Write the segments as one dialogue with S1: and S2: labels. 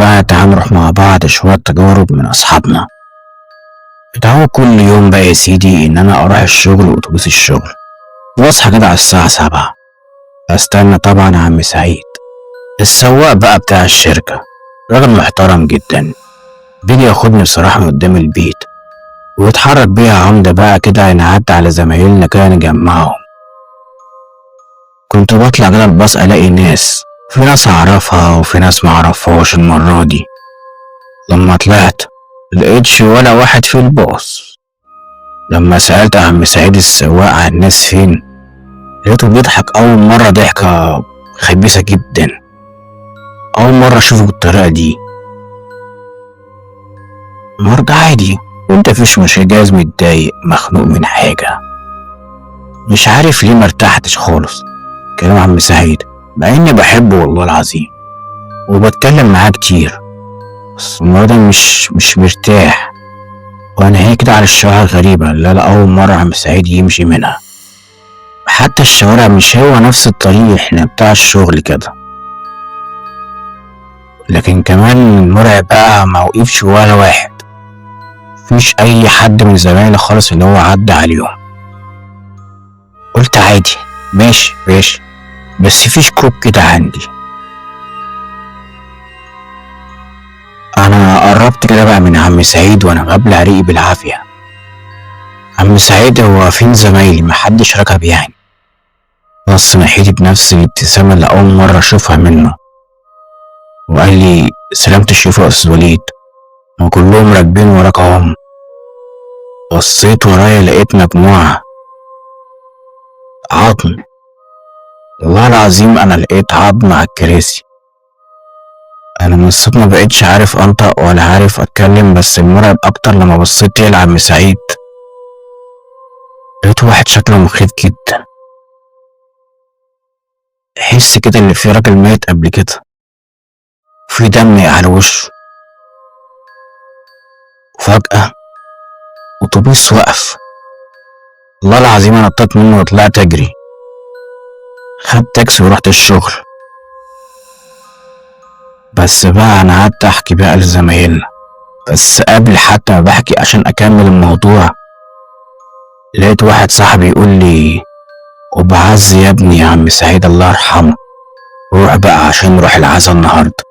S1: بقى تعال نروح مع بعض شوية تجارب من أصحابنا. اتعود كل يوم بقى يا سيدي إن أنا أروح الشغل وأتوبيس الشغل، وأصحى كده على الساعة 7. أستنى طبعا عم سعيد السواق بقى بتاع الشركة، راجل محترم جدا، بيجي ياخدني بصراحة من قدام البيت ويتحرك بيها عمدة بقى كده نعدي على زمايلنا كده نجمعهم. كنت بطلع كده الباص ألاقي ناس، في ناس أعرفها وفي ناس معرفهاش. المرة دي لما طلعت ملقيتش ولا واحد في الباص. لما سألت عم سعيد السواق عن الناس فين، لقيته بيضحك أول مرة، ضحكة خبيثة جدا، أول مرة أشوفه بالطريقة دي. النهاردة عادي، وانت فيش مش جايز متضايق مخنوق من حاجة، مش عارف ليه مرتحتش خالص. كلام عم سعيد مع اني بحبه والله العظيم وبتكلم معاه كتير، بس النهارده مش مرتاح. وانا هي كده على الشوارع الغريبة اللي انا اول مرة عم سعيد يمشي منها، حتى الشوارع مش هو نفس الطريق احنا بتاع الشغل كده. لكن كمان المرعب بقى موقفش ولا واحد، مفيش اي حد من زمايلي خالص اللي هو عدى عليهم. قلت عادي ماشي بس في شكوك كده عندي. انا قربت كده بقى من عم سعيد وانا مبلع ريقي بالعافية. عم سعيد هو فين زمايلي؟ محدش ركب يعني؟ بص ناحيتي بنفس الابتسامة اللي اول مرة اشوفها منه وقال لي سلامة الشيف يا استاذ وليد، ما كلهم راكبين وراك اهم. بصيت ورايا لقيت مجموعة عظم، والله العظيم انا لقيت عظم على الكراسي. انا من الصدمة مبقتش عارف انطق ولا عارف اتكلم، بس المرعب اكتر لما بصيت لعم سعيد لقيت واحد شكله مخيف جدا، تحس كده ان في راجل مات قبل كده وفي دم على وشه. وفجأة اتوبيس وقف، والله العظيم انا نطيت منه وطلعت اجري، خدت تاكسي ورحت الشغل. بس بقى انا قعدت احكي بقى لزمايلنا، بس قبل حتى ما بحكي عشان اكمل الموضوع لقيت واحد صاحبي يقول لي وبعز يا ابني يا عم سعيد الله يرحمه، روح بقى عشان نروح العزا النهارده.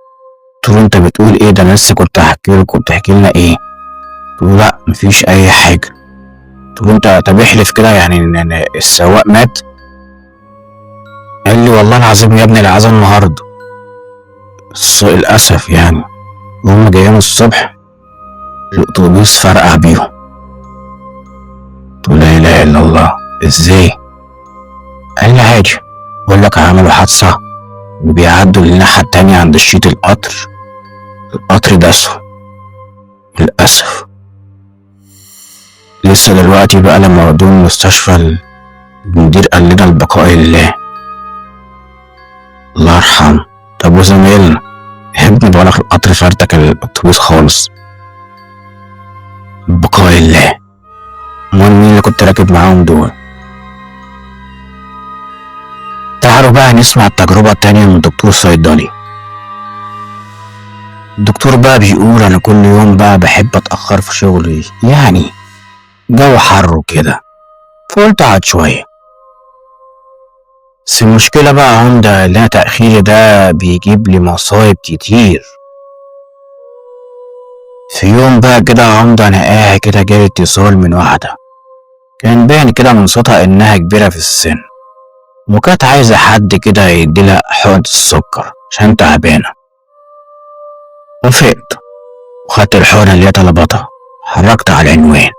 S1: قلت له انت بتقول ايه؟ ده انا لسه كنت هحكي لك. كنت تحكي لنا ايه؟ قلت له لا مفيش اي حاجه. قلت له انت طب احلف كده يعني ان السواق مات؟ قال لي والله العظيم يا ابني العزا النهارده. للاسف يعني هم جايين الصبح الاتوبيس فرقع بيهم. قلت له لا اله الا الله، ازاي؟ قال لي عادي، بقول لك عملوا حادثه وبيعدوا للناحيه التانيه عند شريط القطر داسه للاسف. لسه دلوقتي بقى لما ودوه المستشفى المدير قال لنا البقاء لله، الله يرحمه. طب وزمايلنا يا ابني بقول لك القطر فرتك الاتوبيس خالص، البقاء لله. امال مين اللي كنت راكب معاهم دول؟ تعالوا بقى نسمع التجربة التانية من دكتور صيدلي. الدكتور بقى بيقول انا كل يوم بقى بحب اتأخر في شغلي، يعني جو حر وكده، فقلت اقعد شوية. بس المشكلة بقى عمدة ان تأخيري ده بيجيب لي مصايب كتير. في يوم بقى كده عمدة انا قاعد كده جالي اتصال من واحدة كان باين كده من صوتها انها كبيرة في السن، وكانت عايزة حد كده يديلها حقنة السكر عشان تعبانة. وافقت وخدت الحقنة اللي هي طلبتها، حركت على العنوان.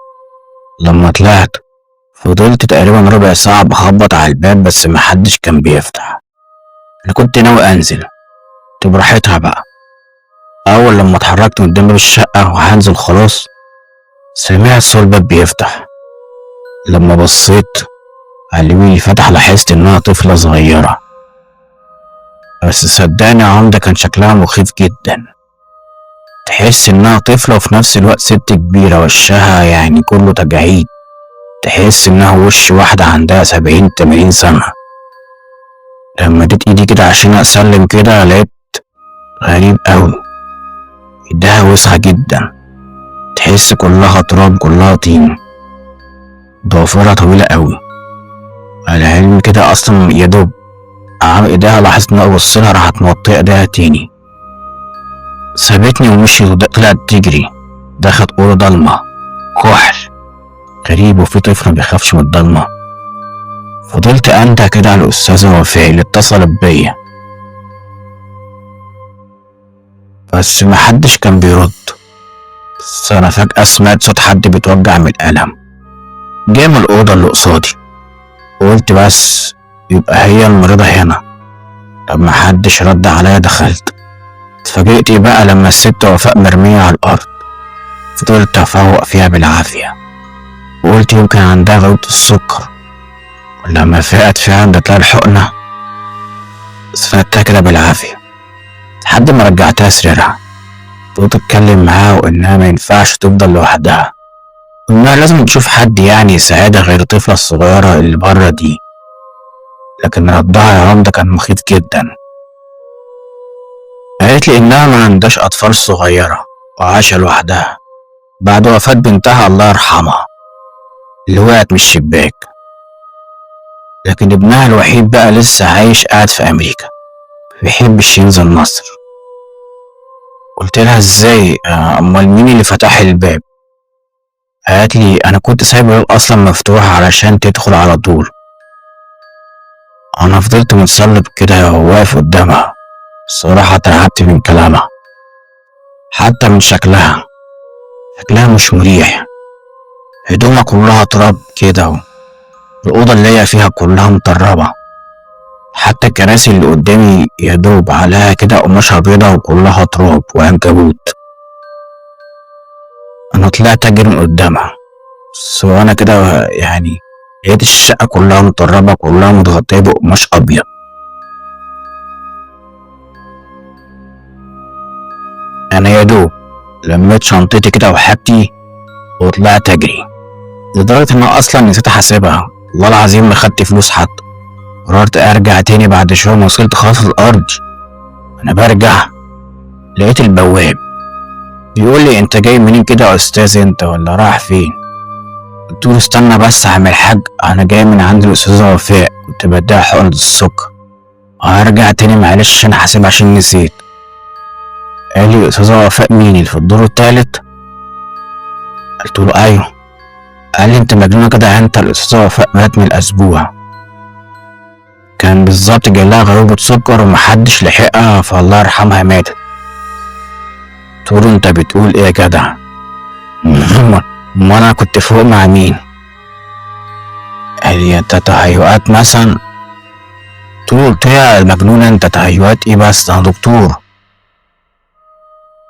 S1: لما طلعت فضلت تقريبا ربع ساعة بخبط على الباب بس محدش كان بيفتح. انا كنت ناوي انزل، كنت براحتها بقى. اول لما اتحركت من قدام باب الشقة وهنزل خلاص سمعت صوت الباب بيفتح. لما بصيت على اليمين فتح لاحظت انها طفلة صغيرة، بس صدقني يا عمدة كان شكلها مخيف جدا، تحس انها طفلة وفي نفس الوقت ست كبيرة، وشها يعني كله تجاعيد، تحس انها وش واحدة عندها 70-80 سنة. لما اديت ايدي كده عشان اسلم كده لقيت غريب اوي، ايديها وسخة جدا، تحس كلها تراب كلها طين، ضوافرها طويلة قوي. على علم كده اصلا يدوب عم ايديها لاحظت ان انا بصلها راحت موطية ايديها تاني، سابتني ومشيت وطلعت تجري. دخلت أوضة ضلمة كحل غريب وفي طفل مبيخافش من الضلمة. فضلت أنده كده على الأستاذة وفاء اللي اتصلت بيا، بس محدش كان بيرد. بس أنا فجأة سمعت صوت حد بيتوجع من الألم جاي من الأوضة اللي قصادي، وقلت بس يبقى هي المريضة هنا. طب محدش رد عليا. دخلت، اتفاجئت بقى لما الست وفاء مرمية على الأرض. فضلت أفوق فيها بالعافية وقلت يمكن عندها غيبوبة السكر. ولما فاقت فعلا ادت لها الحقنة، سندتها كده بالعافية لحد ما رجعتها سريرها. فضلت أتكلم معاها وإنها مينفعش تفضل لوحدها، وإنها لازم تشوف حد يعني يساعدها غير الطفلة الصغيرة اللي برا دي. لكن ردها يا رامدة كان مخيف جدا. قالت لي إنها ما عندهاش أطفال صغيرة وعايشة لوحدها بعد وفاة بنتها الله يرحمها اللي وقعت من الشباك. لكن ابنها الوحيد بقى لسه عايش قاعد في أمريكا مبيحبش ينزل مصر. قلت لها ازاي؟ امال مين اللي فتح الباب؟ قالت لي انا كنت سايب الباب اصلا مفتوح علشان تدخل على طول. انا فضلت متصلب كده وواقف قدامها. الصراحة اترعبت من كلامها، حتى من شكلها مش مريح. هدومها كلها تراب كده، الأوضة اللي هي فيها كلها مطربة، حتى الكراسي اللي قدامي يدوب عليها كده قماشة بيضة وكلها تراب وعنكبوت. أنا طلعت أجري من قدامها، بس وأنا كده يعني لقيت الشقة كلها مطربة كلها متغطية بقماش أبيض. أنا يدوب لميت شنطتي كده وحاجتي وطلعت أجري، لدرجة إن أنا أصلا نسيت أحاسبها. والله العظيم ما خدت فلوس حتى. قررت ارجع تاني بعد شوية ما وصلت خلاص الارض. انا برجع لقيت البواب بيقول لي انت جاي منين كده يا استاذ انت ولا رايح فين؟ قلت له استنى بس يا عم الحاج، انا جاي من عند الاستاذة وفاء كنت بديها حقنة السكر، هرجع تاني معلش انا حاسب عشان نسيت. قال لي الاستاذة وفاء مين اللي في الدور التالت؟ قلت له ايوه. قال لي انت مجنونة كده، انت الاستاذة وفاء مات من اسبوع، كان بالظبط جالها غيبوبة سكر ومحدش لحقها فالله يرحمها ماتت. قلت له انت بتقول ايه يا جدع؟ ما انا كنت فوق مع مين؟ قال لي انت تهيؤات مثلا. قلت له يا مجنون انت تهيؤات ايه بس ده دكتور.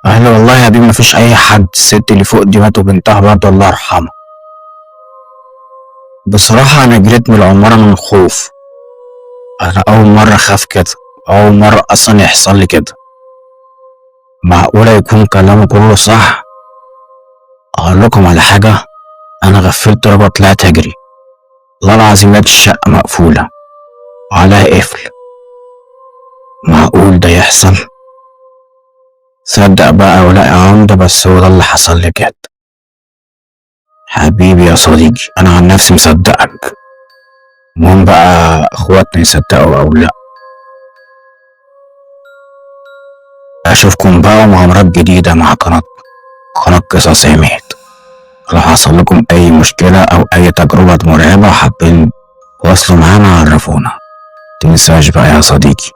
S1: قال لي والله يا بيه مفيش اي حد، الست اللي فوق دي مات وبنتها برضه الله يرحمها. بصراحة انا جريت من العمارة من الخوف. انا اول مرة اخاف كده، اول مرة اصلا يحصل لي كده. معقولة يكون كلامه كله صح؟ اقول لكم على حاجة، انا غفلت ربع طلعت اجري. والله العظيم لقيت الشقة مقفولة وعليها قفل. معقول ده يحصل؟ صدق بقى ولا يا عمدة، بس هو ده اللي حصل لي بجد. حبيبي يا صديقي انا عن نفسي مصدقك، المهم بقى اخواتنا يصدقوا او لا. اشوفكم بقى مغامرات جديدة مع قناة قصص عماد. لو حصل لكم اي مشكلة او اي تجربة مرعبة حابين تواصلوا معانا عرفونا. متنساش بقى يا صديقي.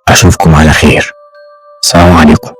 S1: اشوفكم على خير. السلام عليكم.